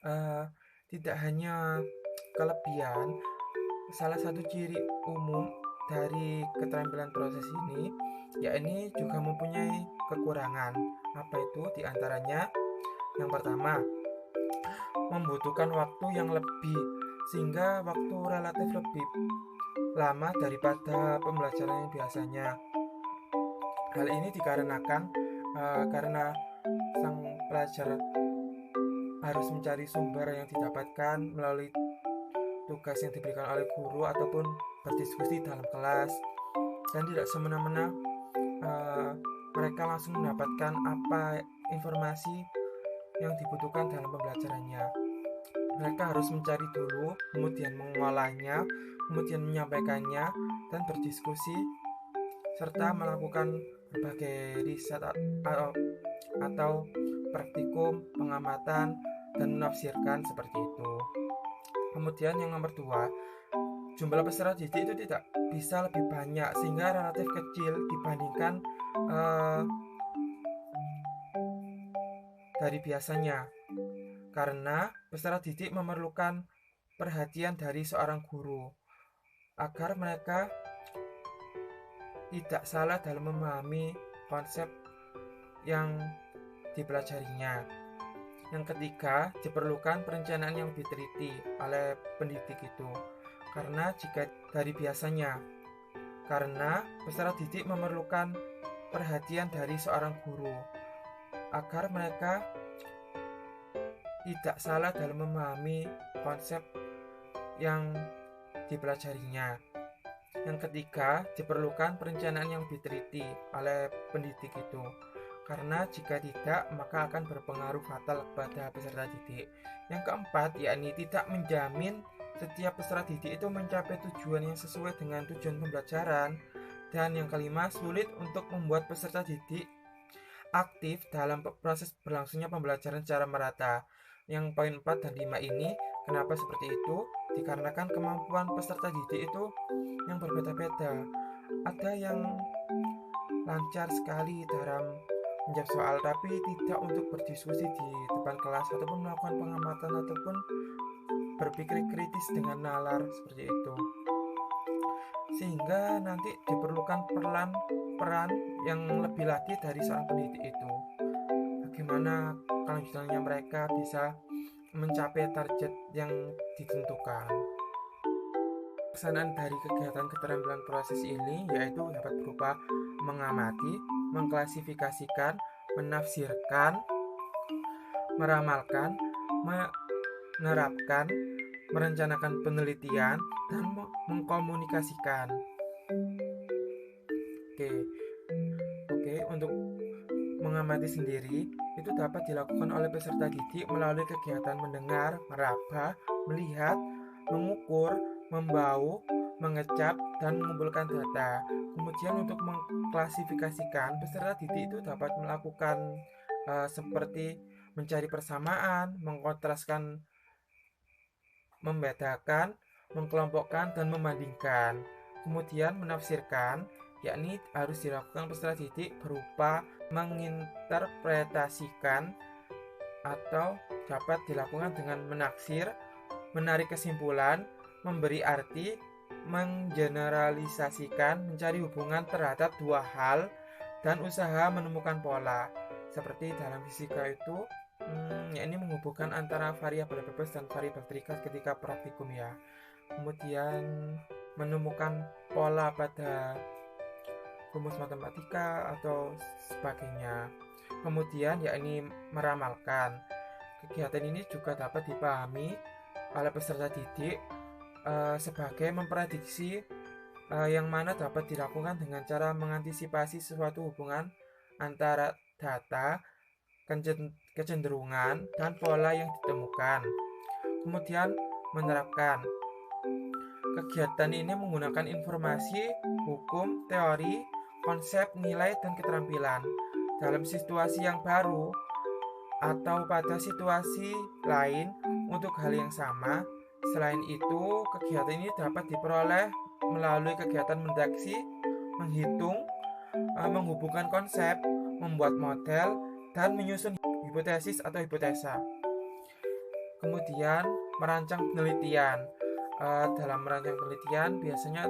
Eh, Tidak hanya kelebihan, salah satu ciri umum dari keterampilan proses ini, ya ini juga mempunyai kekurangan. Apa itu? Di antaranya, yang pertama, membutuhkan waktu yang lebih, sehingga waktu relatif lebih lama daripada pembelajaran yang biasanya. Hal ini dikarenakan karena sang pelajar harus mencari sumber yang didapatkan melalui tugas yang diberikan oleh guru ataupun berdiskusi dalam kelas, dan tidak semena-mena uh, mereka langsung mendapatkan apa informasi yang dibutuhkan dalam pembelajarannya. Mereka harus mencari dulu, kemudian mengolahnya, kemudian menyampaikannya, dan berdiskusi serta melakukan berbagai riset atau praktikum, pengamatan, dan menafsirkan seperti itu. Kemudian yang nomor dua, jumlah peserta didik itu tidak bisa lebih banyak sehingga relatif kecil dibandingkan uh, dari biasanya, karena peserta didik memerlukan perhatian dari seorang guru agar mereka tidak salah dalam memahami konsep yang dipelajarinya. Yang ketiga, diperlukan perencanaan yang lebih teliti oleh pendidik itu, karena jika dari biasanya, karena peserta didik memerlukan perhatian dari seorang guru agar mereka tidak salah dalam memahami konsep yang dipelajarinya. Yang ketiga, diperlukan perencanaan yang lebih teliti oleh pendidik itu, karena jika tidak maka akan berpengaruh fatal kepada peserta didik. Yang keempat, yakni tidak menjamin setiap peserta didik itu mencapai tujuan yang sesuai dengan tujuan pembelajaran. Dan yang kelima, sulit untuk membuat peserta didik aktif dalam proses berlangsungnya pembelajaran secara merata. Yang poin 4 dan 5 ini, kenapa seperti itu? Dikarenakan kemampuan peserta didik itu yang berbeda-beda. Ada yang lancar sekali dalam menjawab soal, tapi tidak untuk berdiskusi di depan kelas ataupun melakukan pengamatan ataupun berpikir kritis dengan nalar seperti itu. Sehingga nanti diperlukan peran yang lebih lagi dari seorang pendidik itu. Bagaimana kelanjutannya mereka bisa mencapai target yang ditentukan. Pelaksanaan dari kegiatan keterampilan proses ini yaitu dapat berupa mengamati, mengklasifikasikan, menafsirkan, meramalkan, menerapkan, merencanakan penelitian, dan mengkomunikasikan. Oke, untuk mengamati sendiri itu dapat dilakukan oleh peserta didik melalui kegiatan mendengar, meraba, melihat, mengukur, membau, mengecap, dan mengumpulkan data. Kemudian untuk mengklasifikasikan, peserta didik itu dapat melakukan seperti mencari persamaan, mengkontraskan, membedakan, mengkelompokkan, dan membandingkan. Kemudian menafsirkan, yakni harus dilakukan peserta didik berupa menginterpretasikan atau dapat dilakukan dengan menaksir, menarik kesimpulan, memberi arti, menggeneralisasikan, mencari hubungan terhadap dua hal, dan usaha menemukan pola. Seperti dalam fisika itu, ini menghubungkan antara variabel bebas dan variabel terikat ketika praktikum ya. Kemudian menemukan pola pada rumus matematika atau sebagainya. Kemudian yakni meramalkan. Kegiatan ini juga dapat dipahami oleh peserta didik sebagai memprediksi yang mana dapat dilakukan dengan cara mengantisipasi sesuatu hubungan antara data, kecenderungan, dan pola yang ditemukan. Kemudian menerapkan. Kegiatan ini menggunakan informasi, hukum, teori, konsep, nilai, dan keterampilan dalam situasi yang baru atau pada situasi lain untuk hal yang sama. Selain itu, kegiatan ini dapat diperoleh melalui kegiatan mendeteksi, menghitung, menghubungkan konsep, membuat model, dan menyusun hipotesis atau hipotesa. Kemudian merancang penelitian. Dalam merancang penelitian biasanya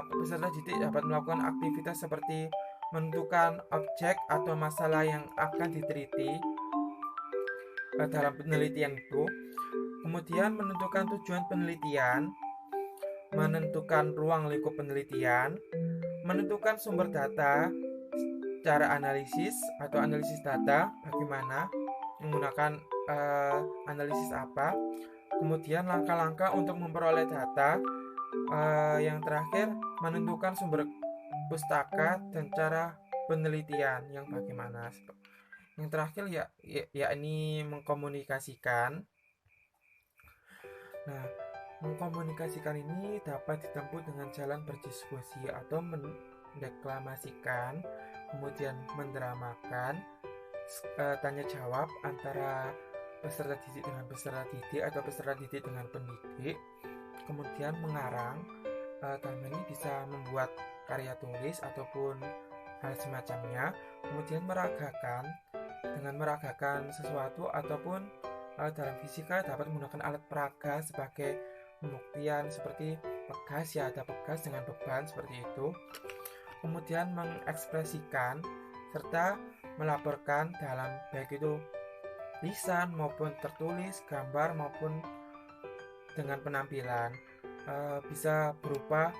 peserta didik dapat melakukan aktivitas seperti menentukan objek atau masalah yang akan diteliti dalam penelitian itu, kemudian menentukan tujuan penelitian, menentukan ruang lingkup penelitian, menentukan sumber data, cara analisis atau analisis data, bagaimana menggunakan analisis apa, kemudian langkah-langkah untuk memperoleh data, yang terakhir menentukan sumber pustaka dan cara penelitian yang bagaimana. Yang terakhir yakni mengkomunikasikan. Nah, mengkomunikasikan ini dapat ditempuh dengan jalan berdiskusi atau mendeklamasikan, kemudian mendramakan, tanya jawab antara peserta didik dengan peserta didik atau peserta didik dengan pendidik, kemudian mengarang, dalam ini bisa membuat karya tulis ataupun hal semacamnya, kemudian dengan meragakan sesuatu ataupun dalam fisika dapat menggunakan alat peraga sebagai pembuktian seperti pegas, ya ada pegas dengan beban seperti itu, kemudian mengekspresikan serta melaporkan dalam baik itu lisan maupun tertulis, gambar maupun dengan penampilan. Bisa berupa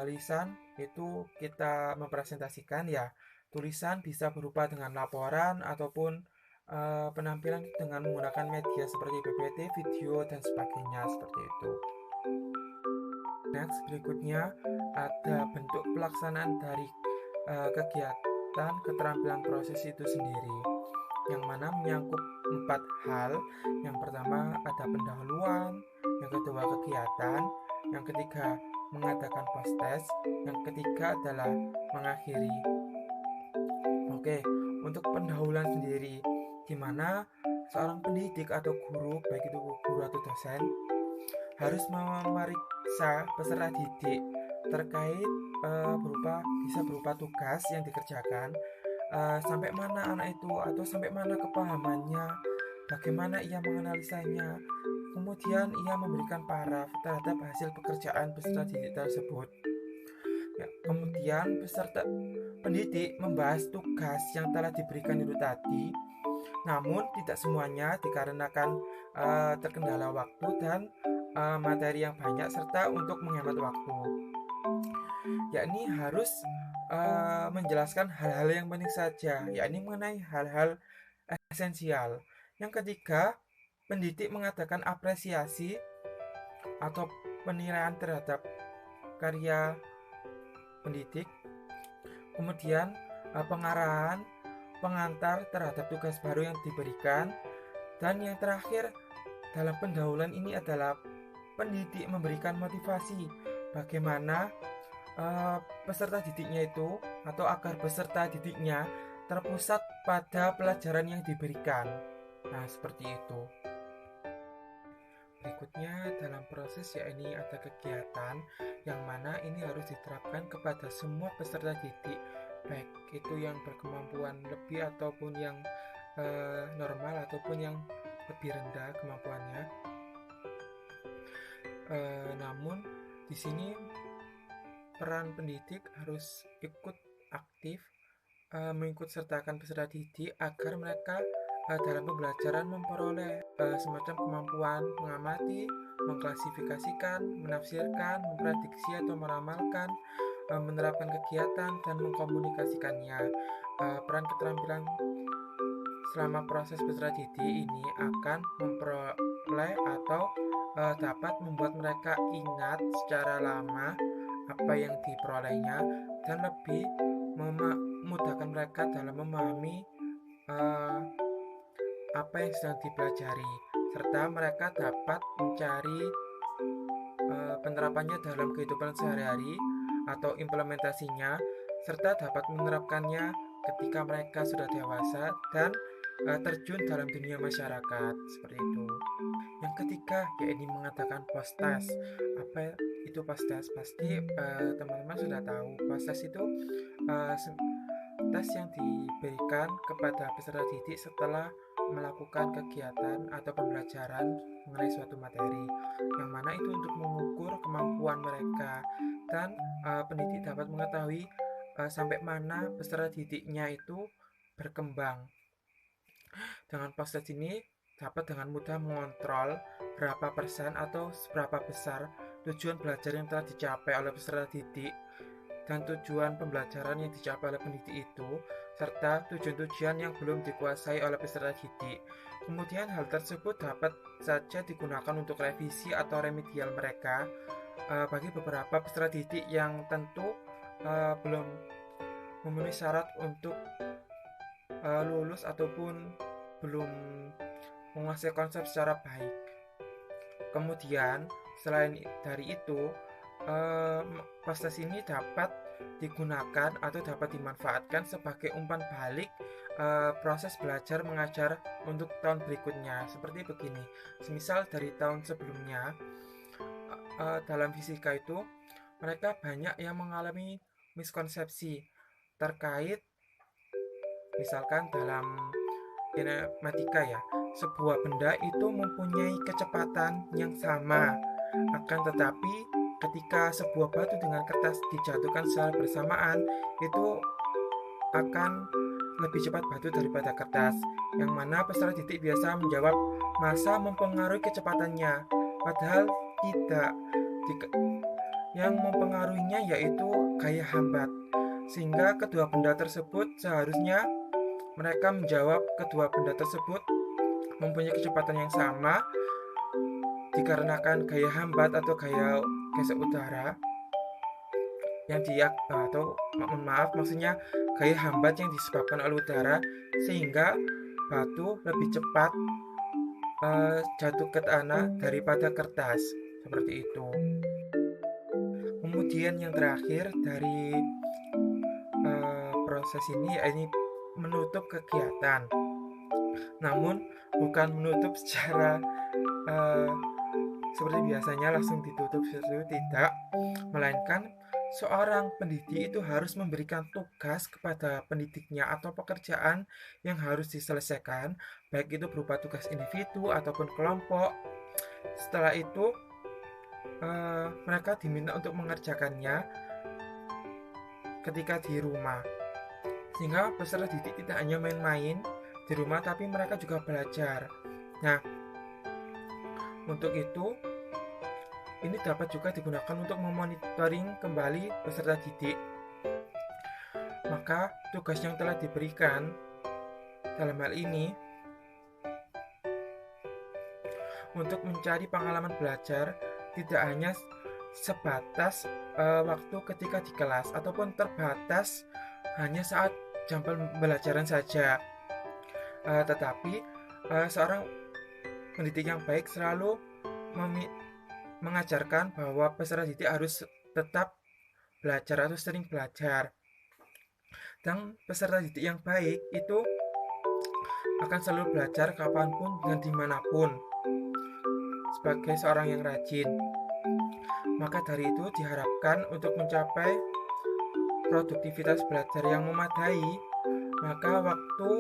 lisan itu kita mempresentasikan, ya tulisan bisa berupa dengan laporan ataupun penampilan dengan menggunakan media seperti PPT, video dan sebagainya seperti itu. Next, berikutnya ada bentuk pelaksanaan dari kegiatan keterampilan proses itu sendiri, yang mana menyangkut 4 hal. Yang pertama ada pendahuluan, yang kedua kegiatan, yang ketiga mengadakan post test, yang ketiga adalah mengakhiri. Oke, untuk pendahuluan sendiri, di mana seorang pendidik atau guru, baik itu guru atau dosen, harus memeriksa peserta didik terkait bisa berupa tugas yang dikerjakan, sampai mana anak itu atau sampai mana kepahamannya, bagaimana ia menganalisanya, kemudian ia memberikan paraf terhadap hasil pekerjaan peserta didik tersebut. Ya, kemudian peserta pendidik membahas tugas yang telah diberikan itu tadi, namun tidak semuanya dikarenakan terkendala waktu dan materi yang banyak serta untuk menghemat waktu, yakni harus menjelaskan hal-hal yang penting saja, yakni mengenai hal-hal esensial. Yang ketiga, pendidik mengadakan apresiasi atau penilaian terhadap karya pendidik, kemudian pengarahan, pengantar terhadap tugas baru yang diberikan, dan yang terakhir dalam pendahuluan ini adalah pendidik memberikan motivasi bagaimana peserta didiknya itu atau agar peserta didiknya terpusat pada pelajaran yang diberikan. Nah, seperti itu. Berikutnya dalam proses yakni ada kegiatan yang mana ini harus diterapkan kepada semua peserta didik, baik itu yang berkemampuan lebih ataupun yang normal ataupun yang lebih rendah kemampuannya. Namun di sini peran pendidik harus ikut aktif mengikut sertakan peserta didik agar mereka dalam pembelajaran memperoleh semacam kemampuan mengamati, mengklasifikasikan, menafsirkan, memprediksi atau meramalkan, menerapkan kegiatan dan mengkomunikasikannya. Peran keterampilan selama proses peserta didik ini akan memperoleh atau dapat membuat mereka ingat secara lama apa yang diperolehnya dan lebih memudahkan mereka dalam memahami apa yang sedang dipelajari, serta mereka dapat mencari penerapannya dalam kehidupan sehari-hari atau implementasinya, serta dapat menerapkannya ketika mereka sudah dewasa dan terjun dalam dunia masyarakat seperti itu. Yang ketiga yaitu mengadakan post test. Apa itu post test? Pasti teman-teman sudah tahu. Post test itu tes yang diberikan kepada peserta didik setelah melakukan kegiatan atau pembelajaran mengenai suatu materi, yang mana itu untuk mengukur kemampuan mereka, dan pendidik dapat mengetahui sampai mana peserta didiknya itu berkembang. Dengan proses ini dapat dengan mudah mengontrol berapa persen atau seberapa besar tujuan belajar yang telah dicapai oleh peserta didik dan tujuan pembelajaran yang dicapai oleh pendidik itu, serta tujuan-tujuan yang belum dikuasai oleh peserta didik. Kemudian hal tersebut dapat saja digunakan untuk revisi atau remedial mereka bagi beberapa peserta didik yang tentu belum memenuhi syarat untuk lulus ataupun belum menguasai konsep secara baik. Kemudian selain dari itu, proses ini dapat digunakan atau dapat dimanfaatkan sebagai umpan balik proses belajar mengajar untuk tahun berikutnya. Seperti begini, semisal dari tahun sebelumnya dalam fisika itu mereka banyak yang mengalami miskonsepsi terkait misalkan dalam kinematika ya, sebuah benda itu mempunyai kecepatan yang sama, akan tetapi ketika sebuah batu dengan kertas dijatuhkan secara bersamaan, itu akan lebih cepat batu daripada kertas, yang mana peserta didik biasa menjawab massa mempengaruhi kecepatannya, padahal tidak. Yang mempengaruhinya yaitu gaya hambat, sehingga kedua benda tersebut seharusnya mereka menjawab kedua benda tersebut mempunyai kecepatan yang sama dikarenakan gaya hambat atau gaya gesek udara yang maksudnya gaya hambat yang disebabkan oleh udara, sehingga batu lebih cepat jatuh ke tanah daripada kertas, seperti itu. Kemudian yang terakhir dari proses ini menutup kegiatan, namun bukan menutup secara seperti biasanya langsung ditutup, tidak, melainkan seorang pendidik itu harus memberikan tugas kepada pendidiknya atau pekerjaan yang harus diselesaikan, baik itu berupa tugas individu ataupun kelompok. Setelah itu mereka diminta untuk mengerjakannya ketika di rumah, sehingga peserta didik tidak hanya main-main di rumah, tapi mereka juga belajar. Nah, untuk itu ini dapat juga digunakan untuk memonitoring kembali peserta didik. Maka tugas yang telah diberikan dalam hal ini untuk mencari pengalaman belajar tidak hanya sebatas waktu ketika di kelas ataupun terbatas hanya saat jam pembelajaran saja, tetapi seorang pendidik yang baik selalu mengajarkan bahwa peserta didik harus tetap belajar atau sering belajar, dan peserta didik yang baik itu akan selalu belajar kapanpun dan dimanapun sebagai seorang yang rajin. Maka dari itu diharapkan untuk mencapai produktivitas belajar yang memadai, maka waktu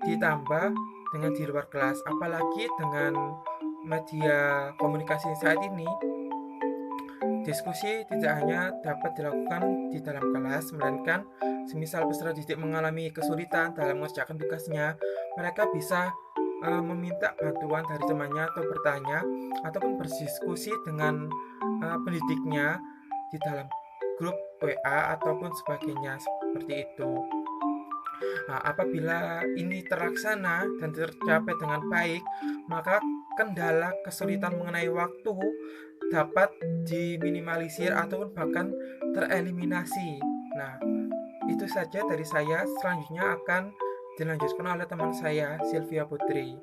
ditambah dengan di luar kelas, apalagi dengan media komunikasi saat ini. Diskusi tidak hanya dapat dilakukan di dalam kelas, melainkan semisal peserta didik mengalami kesulitan dalam mengerjakan tugasnya, mereka bisa meminta bantuan dari temannya atau bertanya ataupun berdiskusi dengan pendidiknya di dalam grup WA ataupun sebagainya, seperti itu. Nah, apabila ini terlaksana dan tercapai dengan baik, maka kendala kesulitan mengenai waktu dapat diminimalisir ataupun bahkan tereliminasi. Nah, itu saja dari saya. Selanjutnya akan dilanjutkan oleh teman saya, Sylvia Putri.